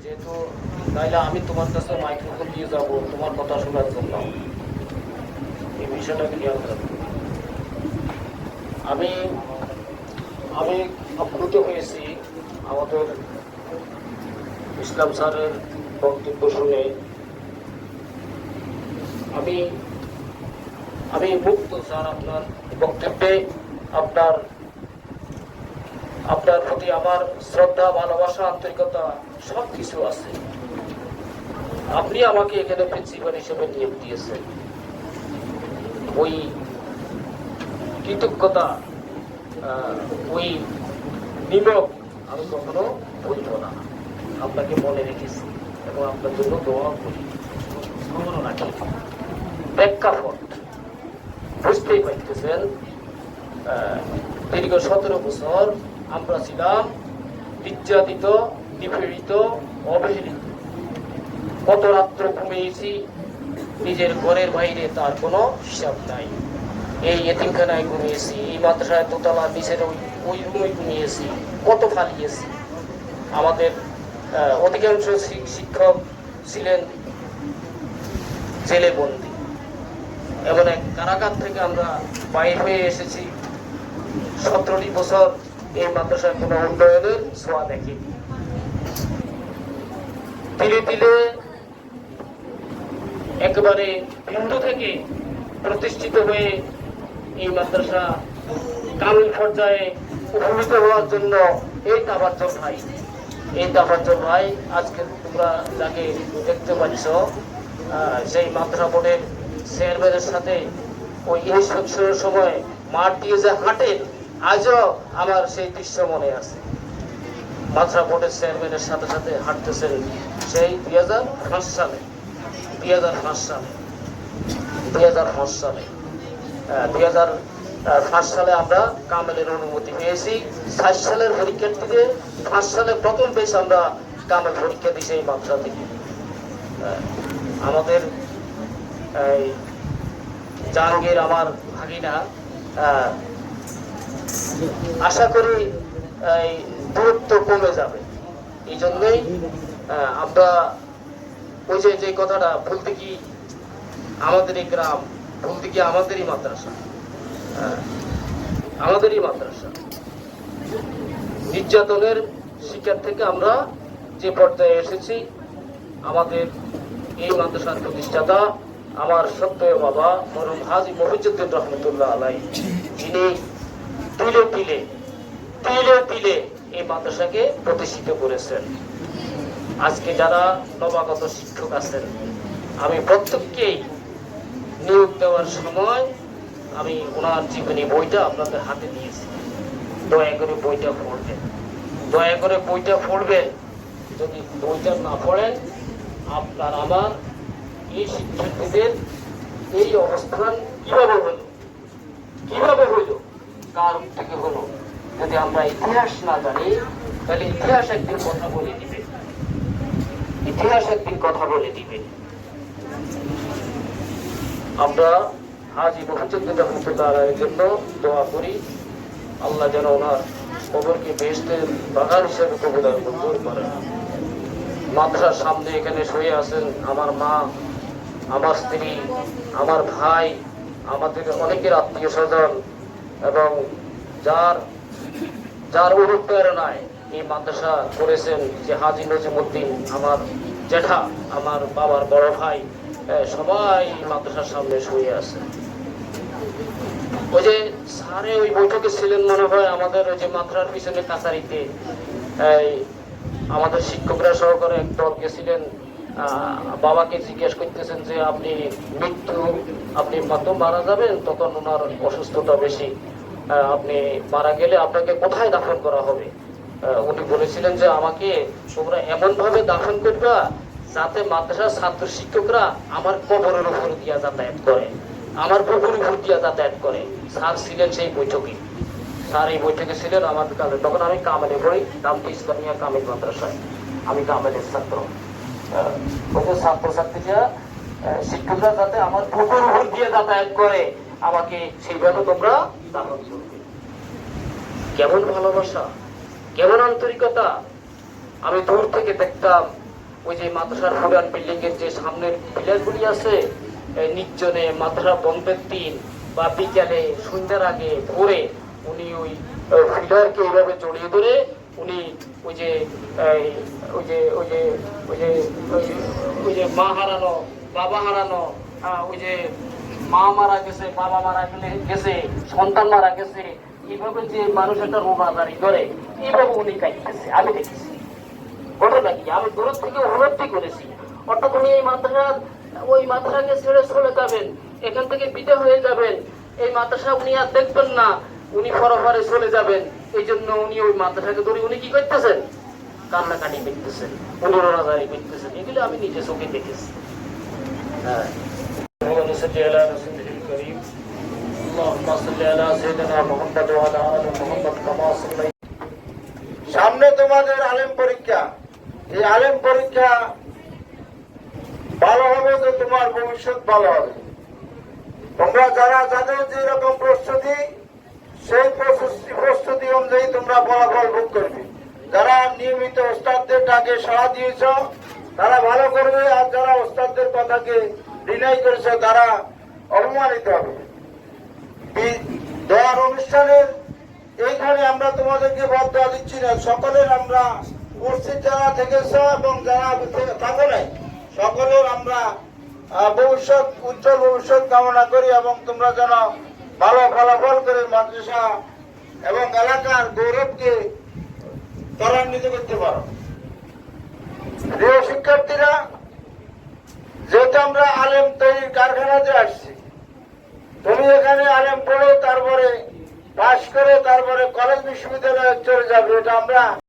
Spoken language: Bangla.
যেহেতু তাইলে আমি তোমার কাছে মাইক্রোফোন দিয়ে যাবো তোমার কথা শোনার জন্য, এই বিষয়টাকে খেয়াল রাখবো। আমি আমি আপ্লুত হয়েছি আমাদের ইসলাম স্যারের বক্তব্য শুনে। আমি আমি মুক্ত স্যার, আপনার বক্তব্যে আপনার আপনার প্রতি আমার শ্রদ্ধা, ভালোবাসা, আন্তরিকতা সব কিছু আছে। আপনি আমাকে এখানে প্রিন্সিপাল হিসেবে নিয়োগ দিয়েছেন, ওই কৃতজ্ঞতা, ওই নিমক আমি কখনো ভুলব না। আপনাকে মনে রেখেছি এবং আপনার জন্য দোয়া করি, কখনো রাখি। প্রেক্ষাপট বুঝতেই পারতেছেন, দীর্ঘ 17 বছর আমরা ছিলাম নির্যাতিত, নিপীড়িত, অবহেলিত। কত রাত্র ঘুমিয়েছি নিজের ঘরের বাইরে, তার কোনো হিসাব নাই। এই এতিমখানায় ঘুমিয়েছি, এই মাদ্রাসায় দোতলা নিচের ওই রুমে ঘুমিয়েছি, কত ফালিয়েছি। আমাদের অধিকাংশ শিক্ষক ছিলেন জেলে বন্দী। এমন এক কারাগার থেকে আমরা বাইর হয়ে এসেছি। 17টি বছর এই মাদ্রাসায় কোনো উন্নয়নের ছোঁয়া দেখেনি। ধীরে ধীরে একেবারে বিন্দু থেকে প্রতিষ্ঠিত হয়ে এই মাদ্রাসা কামিল পর্যায়ে উপনীত হওয়ার জন্য এই তাবাজ্জল ভাই আজকে তোমরা যাকে দেখতে পাচ্ছ, সেই মাদ্রাসা বোর্ডের চেয়ারম্যানের সাথে ওই ইনস্পেকশনের সময় মাঠ দিয়ে যে হাঁটেন, আজও আমার সেই দৃশ্য মনে আছে। মাদ্রাসা বোর্ডের চেয়ারম্যানের সাথে সাথে হাঁটতেছেন সেই 2005 সালে 2005 সালে আমরা কামেলের অনুমতি পেয়েছি। 4 সালের পরীক্ষার্থীদের 5 সালে প্রথম পেয়েছি আমরা কামেল পরীক্ষা দিয়েছি এই মাদ্রাসা থেকে। আমাদের জাহাঙ্গীর আমার ভাগিনা, আশা করি এই দূরত্ব কমে যাবে। এই জন্যই আমরা ওই যে কথাটা, বলতে কি আমাদেরই গ্রাম, বলতে কি আমাদেরই মাদ্রাসা, নির্যাতনের শিকার থেকে আমরা যে পর্যায়ে এসেছি, আমাদের এই মাদ্রাসার প্রতিষ্ঠাতা আমার সত্য বাবা মরহুম হাজী মফিজউদ্দিন রহমতুল্লাহ আলাইহি, যিনি তিলে তিলে এই মাদ্রাসাকে প্রতিষ্ঠিত করেছেন। আজকে যারা নবাগত শিক্ষক আছেন, আমি প্রত্যেককেই নিয়োগ দেওয়ার সময় আমি ওনার জীবনী বইটা আপনাদের হাতে দিয়েছি। দয়া করে বইটা পড়বেন। যদি বইটা না পড়েন, আপনার আমার এই শিক্ষার্থীদের এই অবস্থান কিভাবে হইল, কার থেকে হলো। যদি আমরা ইতিহাস না জানি, তাহলে ইতিহাস একদিন কথা বলে দিবে। আমরা হাজী মফিজউদ্দিন রহমতুল্লাহ আলাইহির জন্য দোয়া করি, আল্লাহ যেন ওনার কবরকে বেহেশতের বাগান হিসেবে কবুল আর মঞ্জুর করেন। মাদ্রাসার সামনে এখানে শুয়ে আছেন আমার মা, আমার স্ত্রী, আমার ভাই, আমাদের অনেকের আত্মীয় স্বজন, এবং যার অনুপ্রেরণায় এই মাদ্রাসা করেছেন যে হাজী নজিমউদ্দিন, আমার জ্যাঠা, আমার বাবার বড় ভাই, সবাই মাদ্রাসার সামনে শুয়ে আছে। ওই যে স্যারে ওই বৈঠকে ছিলেন মনে হয়, আমাদের ওই যে মাদ্রাসার পিছনে কাছারিতে আমাদের শিক্ষকরা সহকারে এক দল গেছিলেন। বাবাকে জিজ্ঞেস করতেছেন যে আপনি মারা যাবেন, তখন ওনার অসুস্থতা বেশি, আপনি মারা গেলে আপনাকে কোথায় দাফন করা হবে? উনি বলেছিলেন যে আমাকে তোমরা এমন ভাবে দাফন করবা যাতে মাদ্রাসার ছাত্র শিক্ষকরা আমার কবরের উপর দিয়া যাতায়াত করে, আমার পুকুরের উপর দিয়া যাতায়াত করে। স্যার ছিলেন সেই বৈঠকে, এই বৈঠকে ছিলেন আমার কালে। তখন আমি কামেলে পড়ি, দামটি ইসলামিয়া কামিল মাদ্রাসায়, আমি কামেলের ছাত্র। ছাত্রছাত্রীরা শিক্ষকরা যাতে আমার পুকুর উপর দিয়ে যাতায়াত করে, আমাকে সেইভাবে তোমরা দাফন করবে। কেমন ভালোবাসা, কেমন আন্তরিকতা! আমি দূর থেকে দেখতাম ওই যে মাদ্রাসার পুরান বিল্ডিং এর যে সামনের পিলারগুলি আছে, নির্জনে মাদ্রাসা বন্ধের দিন বা বিকালে সন্ধ্যার আগে ভোরে উনি ওই পিলারকে এইভাবে জড়িয়ে ধরে উনি ওই যে ওই যে ওই যে ওই যে ওই যে মা হারানো, বাবা হারানো, ওই যে মা মারা গেছে, বাবা মারা গেছে, সন্তান মারা গেছে, এইভাবে যে মানুষ একটা রোগাদারি করে এইভাবে উনি কাটতেছে, আমি দেখেছি। ঘটনা কি আমি দূর থেকে উপলব্ধি করেছি। অর্থাৎ উনি এই মাদ্রাসার ওই মাদ্রাসাকে ছেড়ে চলে যাবেন, এখান থেকে বিদায় হয়ে যাবেন, এই মাদ্রাসা উনি আর দেখবেন না, উনি ফরফরে চলে যাবেন। এই জন্য উনি ওই মাদ্রাসাকে ধরে উনি কি করতেছেন, কান্নাকাটি করতেছেন, উনি রোগাদারি করতেছেন। এগুলো আমি নিজে চোখে দেখেছি। হ্যাঁ, সামনে তোমাদের আলেম পরীক্ষা। এই আলেম পরীক্ষা ভালো হবে তো তোমার ভবিষ্যৎ ভালো হবে। তোমরা যারা যাদের যেরকম প্রস্তুতি, সেই প্রস্তুতি অনুযায়ী তোমরা ফলাফল ভোগ করবে। যারা নিয়মিত ওস্তাদদের ডাকে সাড়া দিয়েছ তারা ভালো করবে, আর যারা ওস্তাদদের কথাকে ডিনাই করেছে তারা অপমানিত হবে। দেওয়ার অনুষ্ঠানের এইখানে আমরা তোমাদেরকে বদয়া দিচ্ছি না। সকলের আমরা উপস্থিত যারা থেকেছ এবং যারা থাকো নাই সকলের আমরা ভবিষ্যৎ, উজ্জ্বল ভবিষ্যৎ কামনা করি এবং তোমরা যেন ভালো ফলাফল করে মাদ্রাসা এবং এলাকার গৌরবকে ত্বরান্বিত করতে পারো। প্রিয় শিক্ষার্থীরা, যেহেতু আমরা আলেম তৈরির কারখানাতে আসছি, তুমি এখানে আলেম পড়ে তারপরে পাশ করে তারপরে কলেজ বিশ্ববিদ্যালয়ে চলে যাবে, এটা আমরা